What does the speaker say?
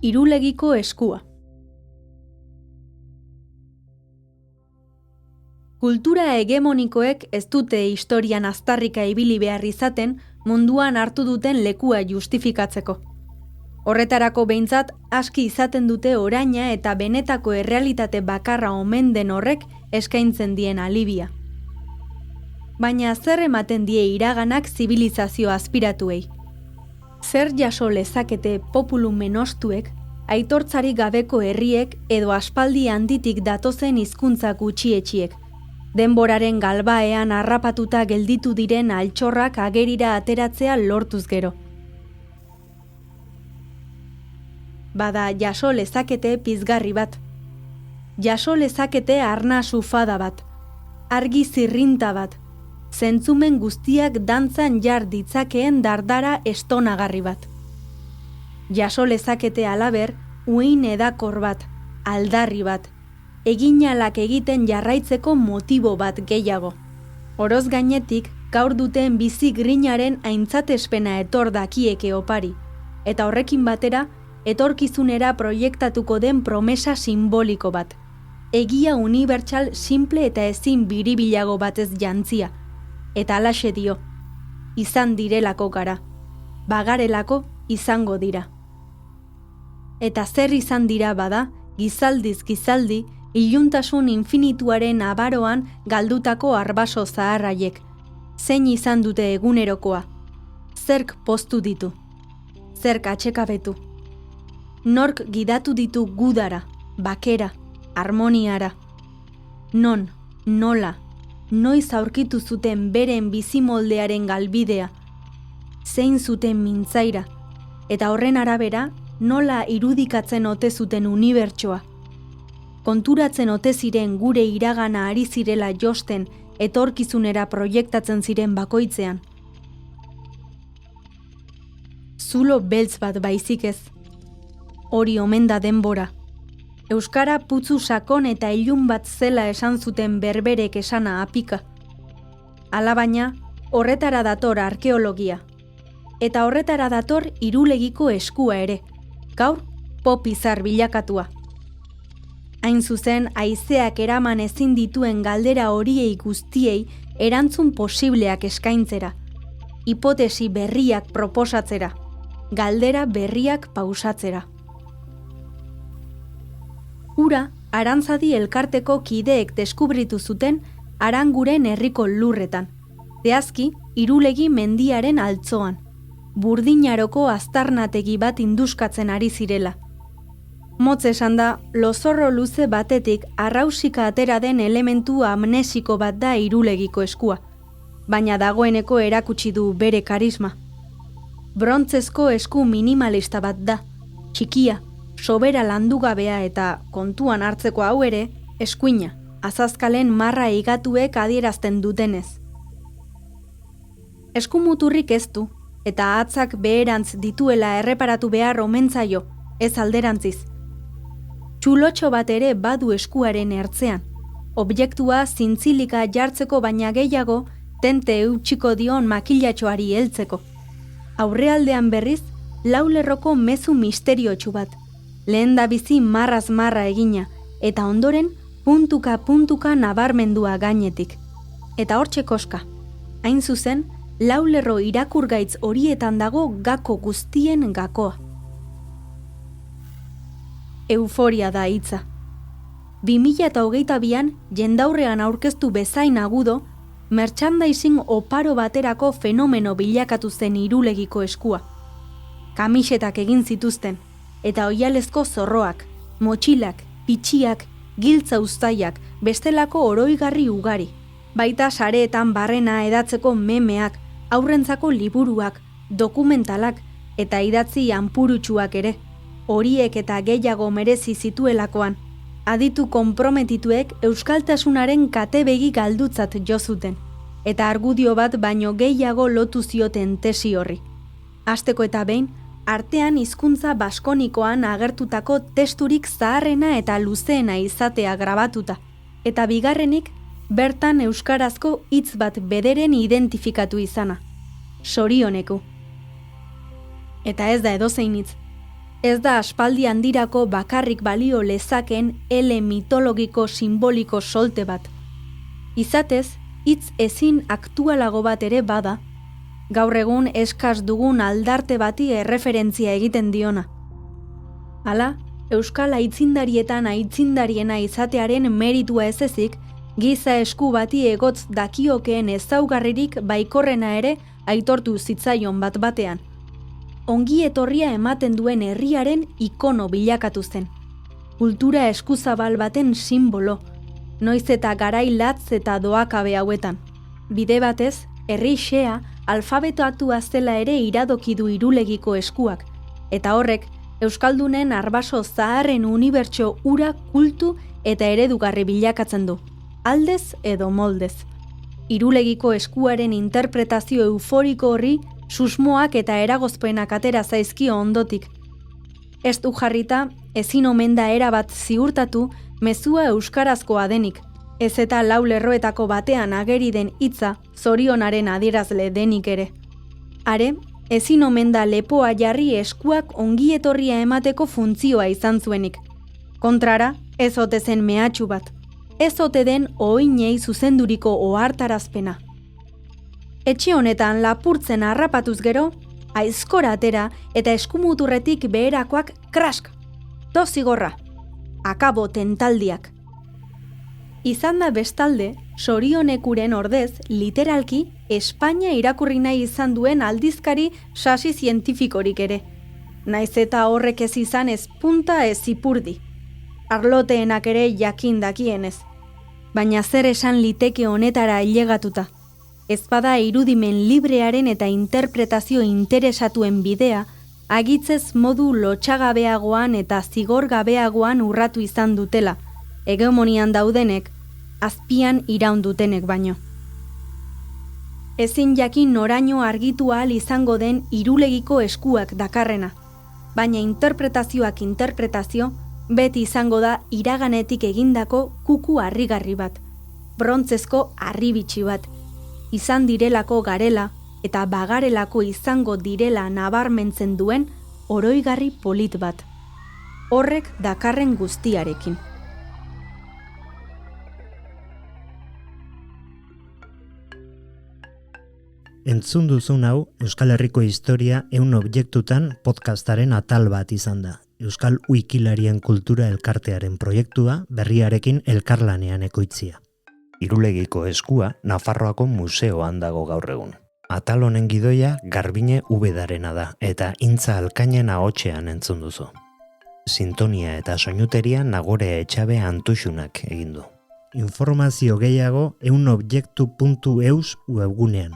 Irulegiko eskua. Kultura hegemonikoek ez dute historian aztarrika ibili behar izaten munduan hartu duten lekua justifikatzeko. Horretarako behintzat aski izaten dute oraina eta benetako errealitate bakarra omen den horrek eskaintzen dien alibia. Baina zer ematen die iraganak zibilizazio aspiratuei? Zer jaso lezakete populu menostuek, aitortzari gabeko herriek edo aspaldi handitik datozen hizkuntza gutxietxiek, denboraren galbaean harrapatuta gelditu diren altxorrak agerira ateratzea lortuz gero. Bada jaso lezakete pizgarri bat. Jaso lezakete arna sufada bat, argi zirrinta bat, zentzumen guztiak dantzan jar ditzakeen dardara estonagarri bat. Jaso lezakete halaber, uin edakor bat, aldarri bat, eginalak egiten jarraitzeko motibo bat gehiago. Oroz gainetik, gaur duten bizi grinaren aintzatespena etor dakieke opari, eta horrekin batera, etorkizunera proiektatuko den promesa simboliko bat. Egia unibertsal simple eta ezin biribilago batez jantzia. Eta alaxe dio, izan direlako gara, bagarelako izango dira. Eta zer izan dira bada, gizaldiz gizaldi, iluntasun infinituaren abaroan galdutako arbaso zaharraiek. Zein izan dute egunerokoa, zerk poztu ditu, zerk atxekabetu. Nork gidatu ditu gudara, bakera, harmoniara. Non, nola, noiz aurkitu zuten beren bizimoldearen galbidea, zein zuten mintzaira, eta horren arabera nola irudikatzen ote zuten unibertsoa. Konturatzen ote ziren gure iragana ari zirela josten etorkizunera proiektatzen ziren bakoitzean. Zulo beltz bat baizik ez. Hori omen da denbora. Euskara putzu sakon eta ilun bat zela esan zuten berberek esana apika. Alabaina, horretara dator arkeologia. Eta horretara dator irulegiko eskua ere. Gaur, pop izar bilakatua. Hain zuzen, haizeak eraman ezin dituen galdera horiei guztiei erantzun posibleak eskaintzera. Hipotesi berriak proposatzera. Galdera berriak pausatzera. Ura, Arantzadi elkarteko kideek deskubritu zuten Aranguren herriko lurretan, zehazki Irulegi mendiaren altzoan, Burdinaroko aztarnategi bat induskatzen ari zirela. Motz esan da, lozorro luze batetik arrausika atera den elementu amnesiko bat da Irulegiko eskua, baina dagoeneko erakutsi du bere karisma. Brontzezko esku minimalista bat da, txikia, sobera landugabea eta kontuan hartzeko hau ere, eskuina, azazkalen marra igatuek adierazten dutenez. Eskumuturrik ez du, eta hatzak beherantz dituela erreparatu behar omentzaio, ez alderantziz. Txulotxo bat ere badu eskuaren ertzean, objektua zintzilika jartzeko baina gehiago, tente eutxiko dion makilatxoari heltzeko. Aurrealdean berriz, laulerroko mezu misteriotsu bat, lehen da bizi marraz marra egina, eta ondoren puntuka nabarmendua gainetik. Eta hortxe koska, hain zuzen, laulerro irakurgaitz horietan dago gako guztien gakoa. Euforia da hitza. 2022an jendaurrean aurkeztu bezain agudo, merchandising oparo baterako fenomeno bilakatu zen Irulegiko eskua. Kamisetak egin zituzten, eta oihalezko zorroak, motxilak, pitxiak, giltza uztaiak, bestelako oroigarri ugari. Baita sareetan barrena edatzeko memeak, aurrentzako liburuak, dokumentalak eta idatzi anpurutsuak ere. Horiek eta gehiago merezi zituelakoan, aditu konprometituek euskaltasunaren katebegi galdutzat jo zuten, eta argudio bat baino gehiago lotu zioten tesi horri. Hasteko eta behin, artean hizkuntza baskonikoan agertutako testurik zaharrena eta luzeena izatea grabatuta, eta bigarrenik, bertan euskarazko hitz bat bederen identifikatu izana. Sorioneku. Eta ez da edozein hitz. Ez da aspaldi handirako bakarrik balio lezaken ele mitologiko simboliko solte bat. Izatez, hitz ezin aktualago bat ere bada, gaur egun eskas dugun aldarte bati erreferentzia egiten diona. Hala, euskal aitzindarietan aitzindariena izatearen meritua ez ezik, giza esku bati egotz dakiokeen ezaugarririk baikorrena ere aitortu zitzaion bat batean. Ongi etorria ematen duen herriaren ikono bilakatu zen. Kultura eskuzabal baten simbolo, noiz eta garai latz eta doakabe hauetan. Bide batez, herri xea alfabetoatua zela ere iradoki du Irulegiko eskuak, eta horrek euskaldunen arbaso zaharren unibertso ura kultu eta eredugarri bilakatzen du, aldez edo moldez. Irulegiko eskuaren interpretazio euforiko horri susmoak eta eragozpenak atera zaizkio ondotik. Ez du jarrita, ezin omen da erabat ziurtatu mezua euskarazkoa denik, ez eta lau lerroetako batean ageri den hitza zorionaren adierazle denik ere. Are, ezin omen da lepoa jarri eskuak ongietorria emateko funtzioa izan zuenik. Kontrara, ez ote zen mehatxu bat. Ez ote den oinei zuzenduriko ohartarazpena. Etxe honetan lapurtzen harrapatuz gero, aizkora atera eta eskumuturretik beherakoak krask, tozigorra, akabo tentaldiak. Izan da bestalde, Sorionekuren ordez, literalki, Espainia irakurri nahi izan duen aldizkari sasi zientifikorik ere. Naiz eta horrek ez izan ez punta ez ipurdi. Arloteenak ere jakin dakienez. Baina zer esan liteke honetara ailegatuta. Ezpada irudimen librearen eta interpretazio interesatuen bidea, agitzez modu lotxagabeagoan eta zigorgabeagoan urratu izan dutela, hegemonian daudenek, azpian iraun dutenek baino. Ezin jakin noraino argitu ahal izango den Irulegiko eskuak dakarrena, baina interpretazioak interpretazio, beti izango da iraganetik egindako kuku harrigarri bat, brontzezko harribitxi bat, izan direlako garela eta bagarelako izango direla nabarmentzen duen oroigarri polit bat. Horrek dakarren guztiarekin. Entzun duzun hau Euskal Herriko historia 100 objektutan podcastaren atal bat izan da. Euskal Wikilarien kultura elkartearen proiektua berriarekin elkarlanean ekoitzia. Irulegiko eskua Nafarroako museoan dago gaur egun. Atal honen gidoia Garbine Ubedarena da eta Intza Alkainen ahotsean entzun duzu. Sintonia eta soinuteria Nagore Etxabe Antuxunak egin du. Informazio gehiago 100objektu.eus webgunean.